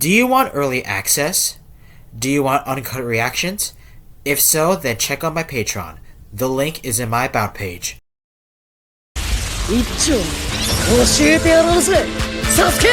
Do you want early access? Do you want uncut reactions? If so, then check out my Patreon. The link is in my About page. 一丁教えてやろうぜサスケ。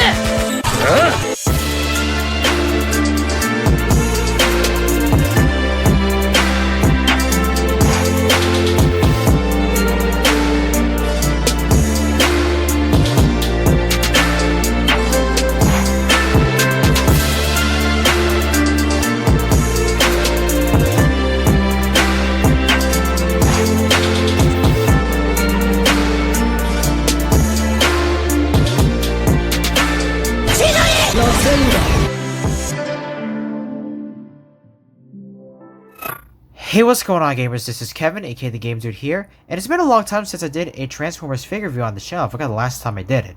Hey, what's going on, gamers? This is Kevin, aka the Game Dude here, and it's been a long time since I did a Transformers figure review on the channel. I forgot the last time I did it.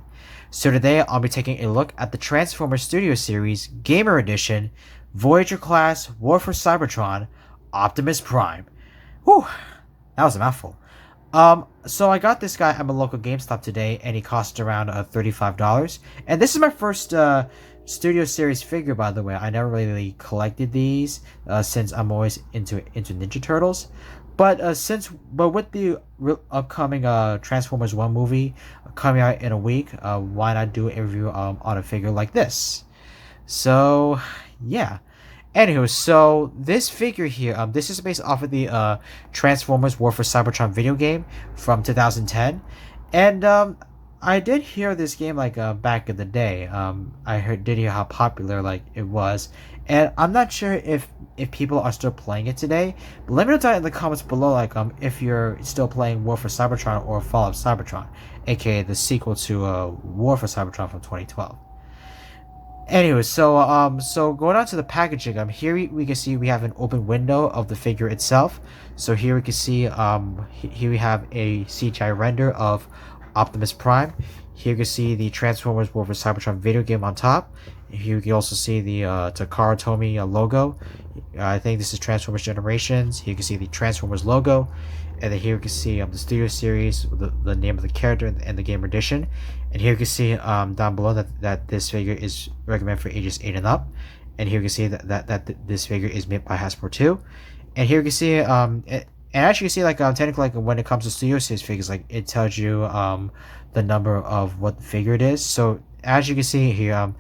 So today, I'll be taking a look at the Transformers Studio Series Gamer Edition Voyager Class War for Cybertron Optimus Prime. Whew, that was a mouthful. So I got this guy at my local GameStop today, and he cost around $35. And this is my first Studio Series figure, by the way. I never really collected these since I'm always into Ninja Turtles. But with the upcoming Transformers 1 movie coming out in a week, why not do a review on a figure like this? So yeah. Anywho, so this figure here, this is based off of the Transformers War for Cybertron video game from 2010, and I did hear this game back in the day. Did hear how popular it was, and I'm not sure if people are still playing it today. But let me know down in the comments below if you're still playing War for Cybertron or Fall of Cybertron, aka the sequel to War for Cybertron from 2012. Anyway, so going on to the packaging, here we can see we have an open window of the figure itself. So here we can see here we have a CGI render of Optimus Prime. Here you can see the Transformers War for Cybertron video game on top. Here you can also see the Takara Tomy logo. I think this is Transformers Generations. Here you can see the Transformers logo. And then here you can see the Studio Series, the name of the character and the Gamer Edition. And here you can see down below that this figure is recommended for ages 8 and up. And here you can see that this figure is made by Hasbro too. And here you can see and actually you see technically when it comes to Studio Series figures, it tells you the number of what figure it is. So as you can see here,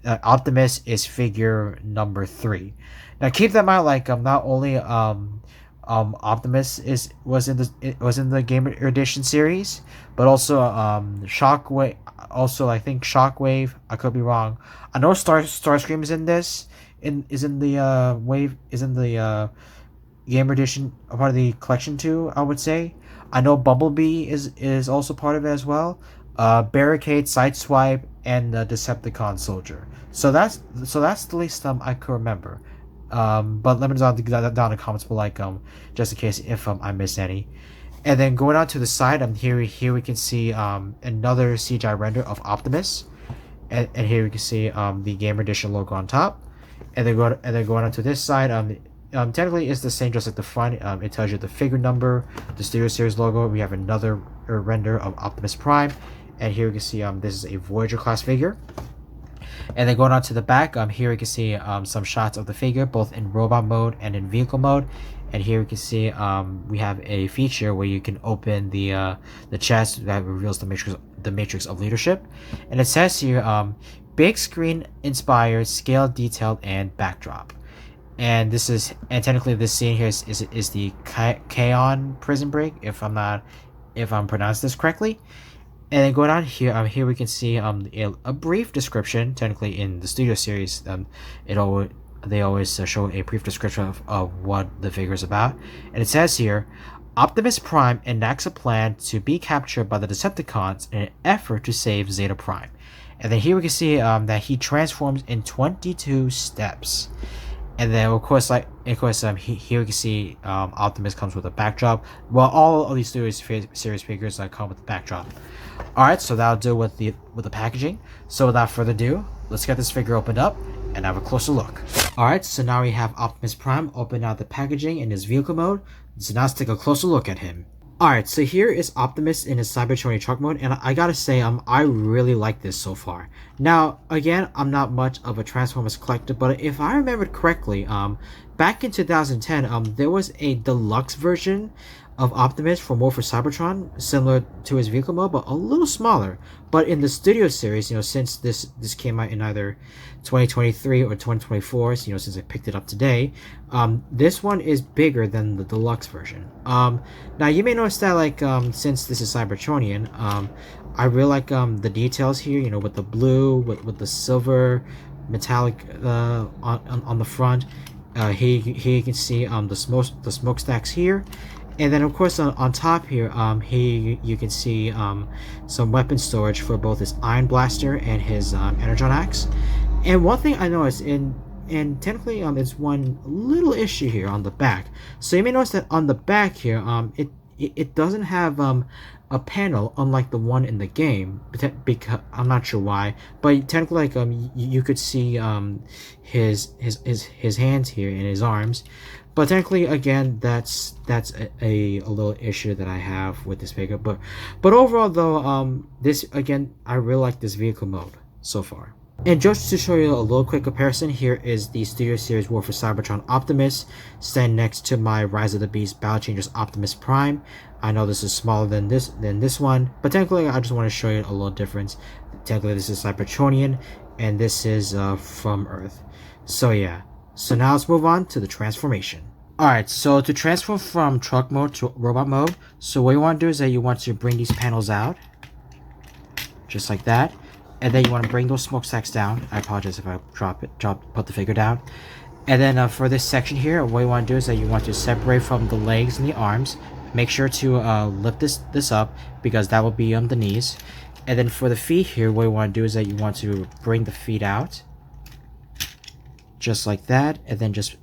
Optimus is figure number 3. Now keep that in mind, not only Optimus was in the Gamer Edition series, but also Shockwave. Also, I think Shockwave. I could be wrong. I know Starscream is in this. Is in the Gamer Edition, a part of the collection too, I would say. I know Bumblebee is also part of it as well. Barricade, Sideswipe, and the Decepticon Soldier. So that's the least I could remember. But let me know down in the comments below, just in case if I missed any. And then going on to the side, here we can see another CGI render of Optimus, and here we can see the Gamer Edition logo on top. And then going on to this side, technically it's the same, just like the front. It tells you the figure number, the Studio Series logo. We have another render of Optimus Prime, and here you can see this is a Voyager class figure. And then going on to the back, here you can see some shots of the figure, both in robot mode and in vehicle mode. And here you can see we have a feature where you can open the chest that reveals the matrix of leadership. And it says here, big screen inspired, scale detailed, and backdrop. And technically this scene here is the Kaon prison break, if I'm pronouncing this correctly. And then going on here, here we can see a brief description. Technically, in the Studio Series, they always show a brief description of what the figure is about. And it says here, Optimus Prime enacts a plan to be captured by the Decepticons in an effort to save Zeta Prime. And then here we can see that he transforms in 22 steps. And then of course here we can see Optimus comes with a backdrop. Well, all of these series figures come with a backdrop. Alright, so that'll do with the packaging. So without further ado, let's get this figure opened up and have a closer look. Alright, so now we have Optimus Prime open out the packaging in his vehicle mode. So now let's take a closer look at him. Alright, so here is Optimus in his Cybertron truck mode, and I gotta say, I really like this so far. Now, again, I'm not much of a Transformers collector, but if I remembered correctly, back in 2010, there was a deluxe version of Optimus for War for Cybertron, similar to his vehicle mode, but a little smaller. But in the studio series, since this came out in either 2023 or 2024, since I picked it up today, this one is bigger than the deluxe version. Now you may notice that, like, since this is Cybertronian, I really like the details here. With the blue, with the silver, metallic on the front. Here you can see the smokestacks here. And then of course on top here, here you can see some weapon storage for both his Iron Blaster and his Energon Axe. And one thing I noticed, and technically there's one little issue here on the back. So you may notice that on the back here, it doesn't have a panel, unlike the one in the game. Because I'm not sure why, but technically, like, you could see his hands here and his arms. But technically, again, that's a little issue that I have with this figure. But overall, though, this, again, I really like this vehicle mode so far. And just to show you a little quick comparison, here is the Studio Series War for Cybertron Optimus, standing next to my Rise of the Beast Battle Changers Optimus Prime. I know this is smaller than this one, but technically, I just want to show you a little difference. Technically, this is Cybertronian, and this is from Earth. So yeah. So now let's move on to the transformation. Alright, so to transform from truck mode to robot mode, so what you want to do is that you want to bring these panels out, just like that, and then you want to bring those smokestacks down. I apologize if I put the figure down. And then for this section here, what you want to do is that you want to separate from the legs and the arms. Make sure to lift this up, because that will be the knees. And then for the feet here, what you want to do is that you want to bring the feet out, just like that, and then just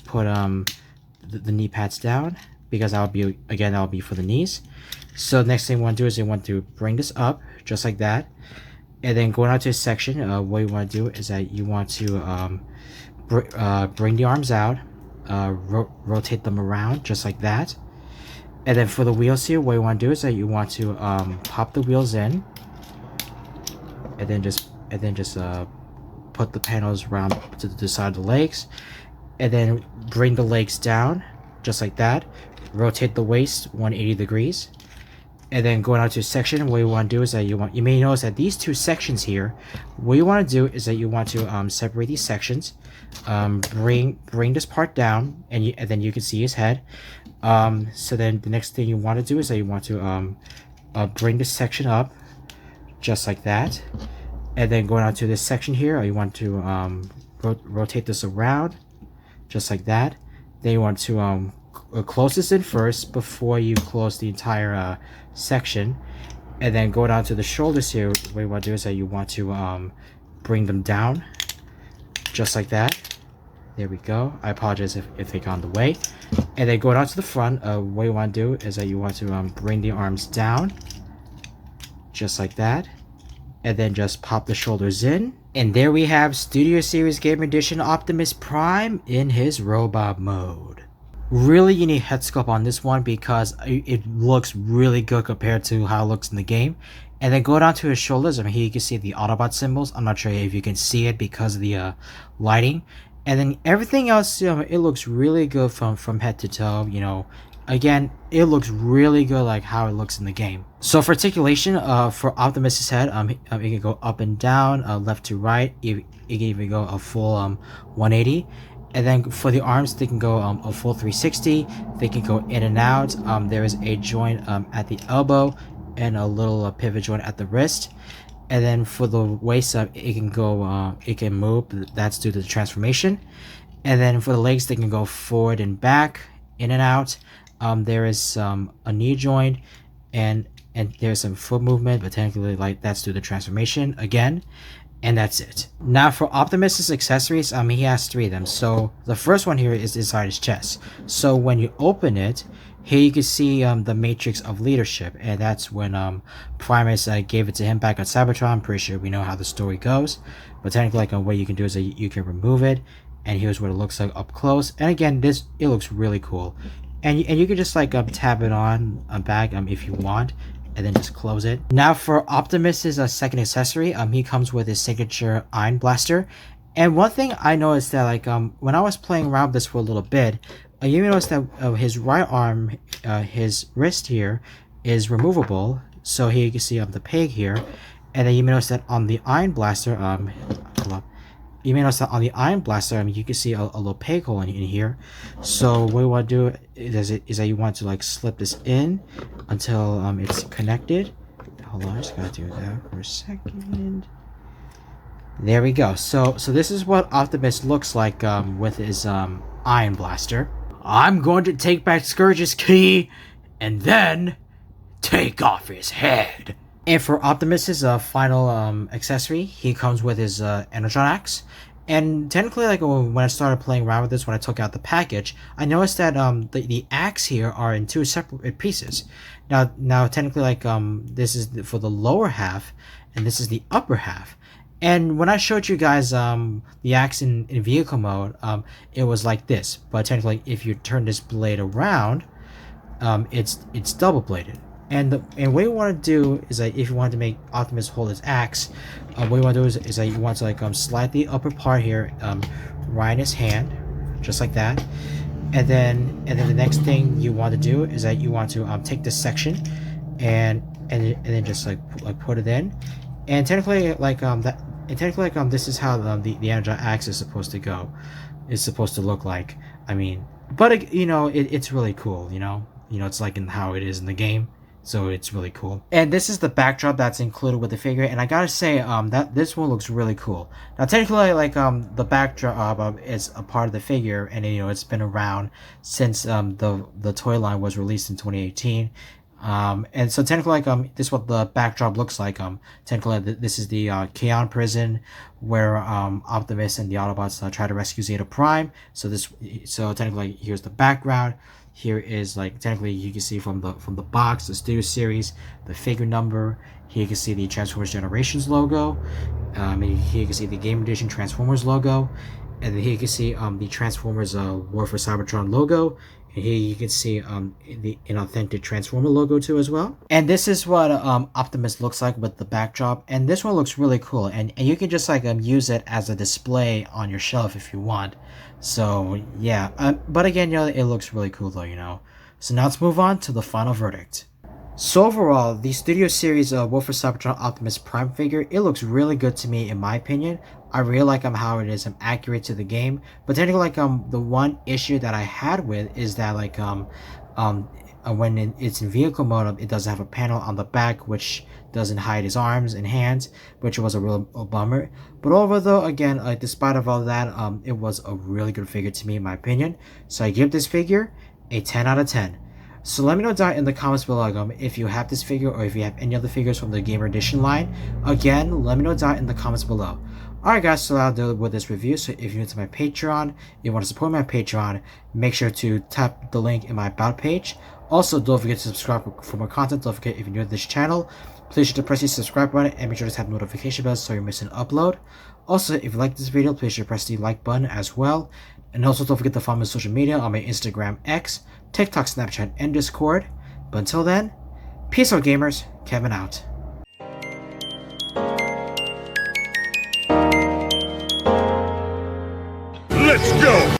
put the knee pads down, because that'll be for the knees. So the next thing you want to do is you want to bring this up, just like that, and then going out to a section, what you want to do is that you want to bring the arms out, rotate them around, just like that. And then for the wheels here, what you want to do is that you want to pop the wheels in, and then just put the panels around to the side of the legs, and then bring the legs down, just like that. Rotate the waist 180 degrees, and then going out to a section, what you want to do is that you may notice that these two sections here, what you want to do is that you want to separate these sections, bring this part down, and then you can see his head. So then the next thing you want to do is that you want to bring this section up, just like that. And then going on to this section here, you want to rotate this around, just like that. Then you want to close this in first before you close the entire section. And then go down to the shoulders here, what you want to do is that you want to bring them down, just like that. There we go. I apologize if they got in the way. And then going on to the front, what you want to do is that you want to bring the arms down, just like that. And then just pop the shoulders in. And there we have Studio Series Game Edition Optimus Prime in his robot mode. Really unique head sculpt on this one, because it looks really good compared to how it looks in the game. And then go down to his shoulders, here you can see the Autobot symbols. I'm not sure if you can see it because of the lighting. And then everything else, it looks really good from head to toe. Again, it looks really good like how it looks in the game. So for articulation, for Optimus's head, it can go up and down, left to right. It can even go a full 180. And then for the arms, they can go a full 360. They can go in and out. There is a joint at the elbow and a little pivot joint at the wrist. And then for the waist, it can go, it can move. That's due to the transformation. And then for the legs, they can go forward and back, in and out. There is a knee joint, and there's some foot movement, but technically, like, that's due to the transformation again. And that's it. Now for Optimus's accessories, he has 3 of them. So the first one here is inside his chest. So when you open it, here you can see the Matrix of Leadership, and that's when Primus gave it to him back on Cybertron. I'm pretty sure we know how the story goes, but technically, like, what you can do is that you can remove it, and here's what it looks like up close. And again, it looks really cool. and you can just like tab it on back if you want, and then just close it. Now for Optimus's second accessory, he comes with his signature Iron Blaster. And one thing I noticed that like when I was playing around with this for a little bit, you notice that his right arm, his wrist here, is removable. So here you can see the peg here, and then you may notice that on the Iron Blaster, hold up. You may notice that on the Iron Blaster, you can see a little peg hole in here. So what you want to do is that you want to like slip this in until it's connected. Hold on, I just gotta do that for a second. There we go. So this is what Optimus looks like with his Iron Blaster. I'm going to take back Scourge's key and then take off his head. And for Optimus's final accessory, he comes with his Energon Axe. And technically, like when I started playing around with this, when I took out the package, I noticed that the axe here are in two separate pieces. Now technically, like this is for the lower half, and this is the upper half. And when I showed you guys the axe in vehicle mode, it was like this. But technically, if you turn this blade around, it's double bladed. And what you want to do is that if you want to make Optimus hold his axe, what you want to do is that you want to like slide the upper part here, right in his hand, just like that. And then the next thing you want to do is that you want to take this section, and then just like put it in. And technically like this is how the Energon Axe is supposed to go. It's supposed to look like. I mean, but it's really cool. It's like in how it is in the game. So it's really cool. And this is the backdrop that's included with the figure, and I gotta say that this one looks really cool. Now technically like the backdrop is a part of the figure, and it's been around since the toy line was released in 2018. And so technically like this is what the backdrop looks like. Technically this is the Kaon prison where Optimus and the Autobots try to rescue Zeta Prime. So technically like, here's the background. Here is like technically you can see from the box, the Studio Series, the figure number. Here you can see the Transformers Generations logo. And here you can see the Game Edition Transformers logo. And then here you can see the Transformers War for Cybertron logo. And here you can see the inauthentic Transformer logo too as well. And this is what Optimus looks like with the backdrop. And this one looks really cool. And you can just like use it as a display on your shelf if you want. So yeah, but again, it looks really cool though, So now let's move on to the final verdict. So overall, the Studio Series War for Cybertron Optimus Prime figure, it looks really good to me in my opinion. I really like how it is accurate to the game. But technically like the one issue that I had with is that like when it's in vehicle mode, it doesn't have a panel on the back which doesn't hide his arms and hands, which was a real bummer. But overall though, again, despite of all that, it was a really good figure to me in my opinion. So I give this figure a 10 out of 10. So let me know down in the comments below if you have this figure or if you have any other figures from the Gamer Edition line. Again, let me know down in the comments below. Alright guys, so that'll do it with this review. So if you're new to my Patreon, if you want to support my Patreon, make sure to tap the link in my About page. Also, don't forget to subscribe for more content. Don't forget, if you're new to this channel, please sure to press the subscribe button and make sure to have notification bells so you're missing an upload. Also, if you like this video, please sure to press the like button as well. And also don't forget to follow me on social media on my Instagram, X, TikTok, Snapchat, and Discord. But until then, peace out gamers, Kevin out. Let's go!